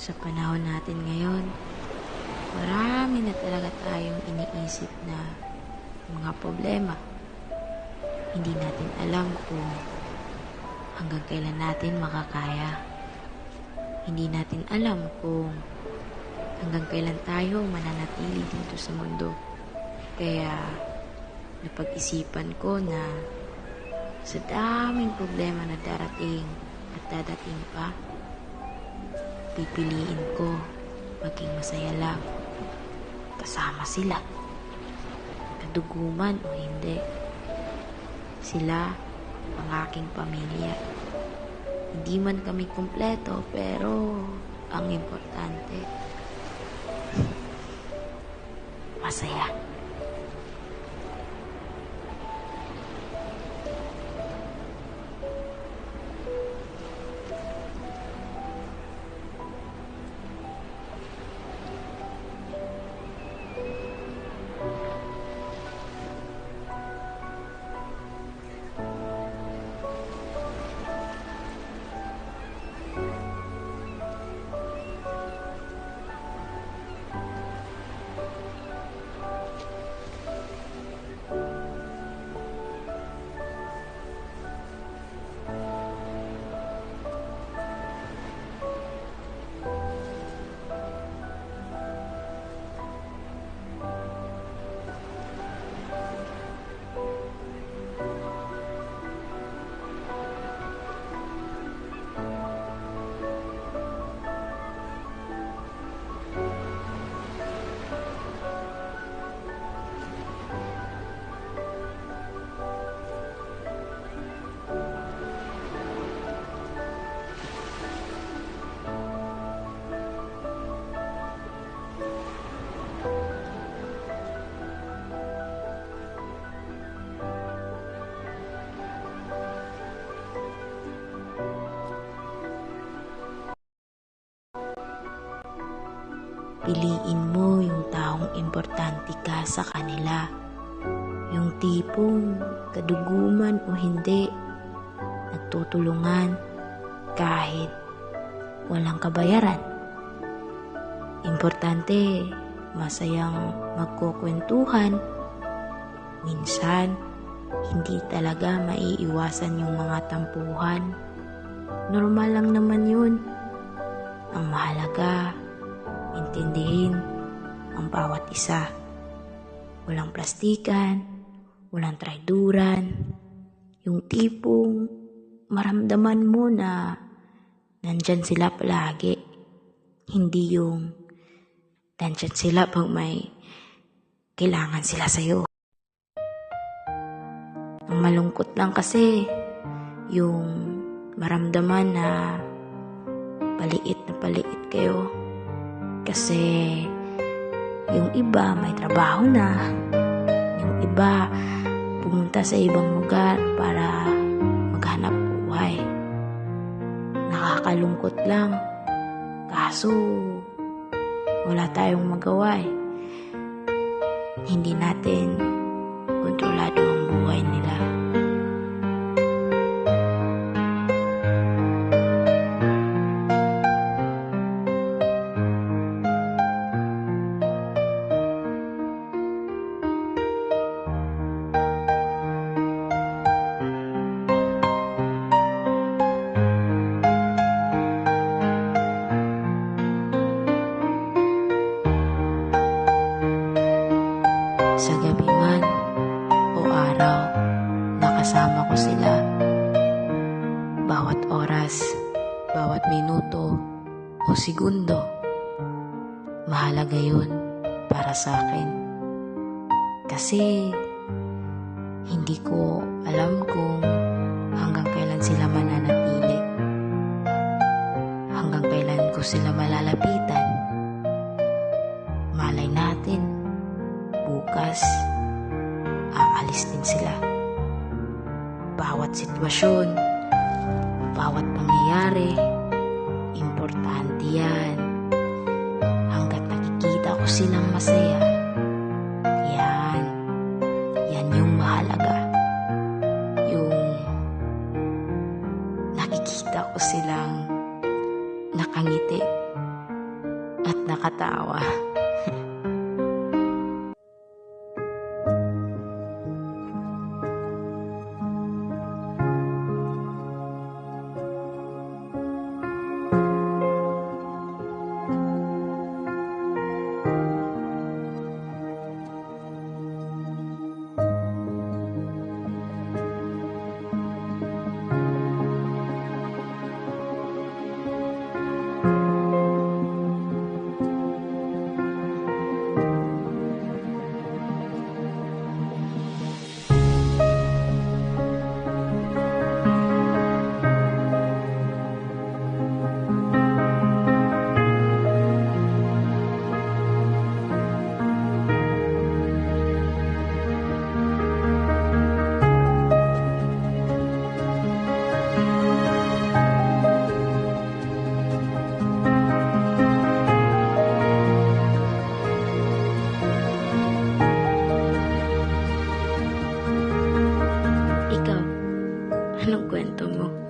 Sa panahon natin ngayon, marami na talaga tayong iniisip na mga problema. Hindi natin alam kung hanggang kailan natin makakaya. Hindi natin alam kung hanggang kailan tayo mananatili dito sa mundo. Kaya napag-isipan ko na sa daming problema na darating at dadating pa, pipiliin ko maging masaya lang kasama sila, kaduguman o hindi. Sila ang aking pamilya. Hindi man kami kumpleto, pero ang importante, masaya. Piliin mo yung taong importante ka sa kanila. Yung tipong kaduguman o hindi, nagtutulungan kahit walang kabayaran. Importante, masayang magkukwentuhan. Minsan, hindi talaga maiiwasan yung mga tampuhan. Normal lang naman yun. Ang mahalaga, intindihin ang bawat isa. Walang plastikan, walang traiduran. Yung tipong maramdaman mo na nandyan sila palagi. Hindi yung nandyan sila pag may kailangan sila sa'yo. Ang malungkot lang kasi yung maramdaman na paliit kayo. Kasi yung iba may trabaho na, yung iba pumunta sa ibang lugar para maghanap buhay. Nakakalungkot lang, kaso wala tayong magawa eh. Hindi natin kontrolado ang buhay nila. Sa gabi man o araw, nakasama ko sila. Bawat oras, bawat minuto o segundo, mahalaga yun para sa akin. Kasi hindi ko alam kung hanggang kailan sila mananatili, hanggang kailan ko sila malalapitan. Malay natin, bukas, aalis din sila. Bawat sitwasyon, bawat pangyayari, importante yan. Hanggat nakikita ko silang masaya, yan yung mahalaga. Yung nakikita ko silang nakangiti tawa. Ikaw, anong kwento mo?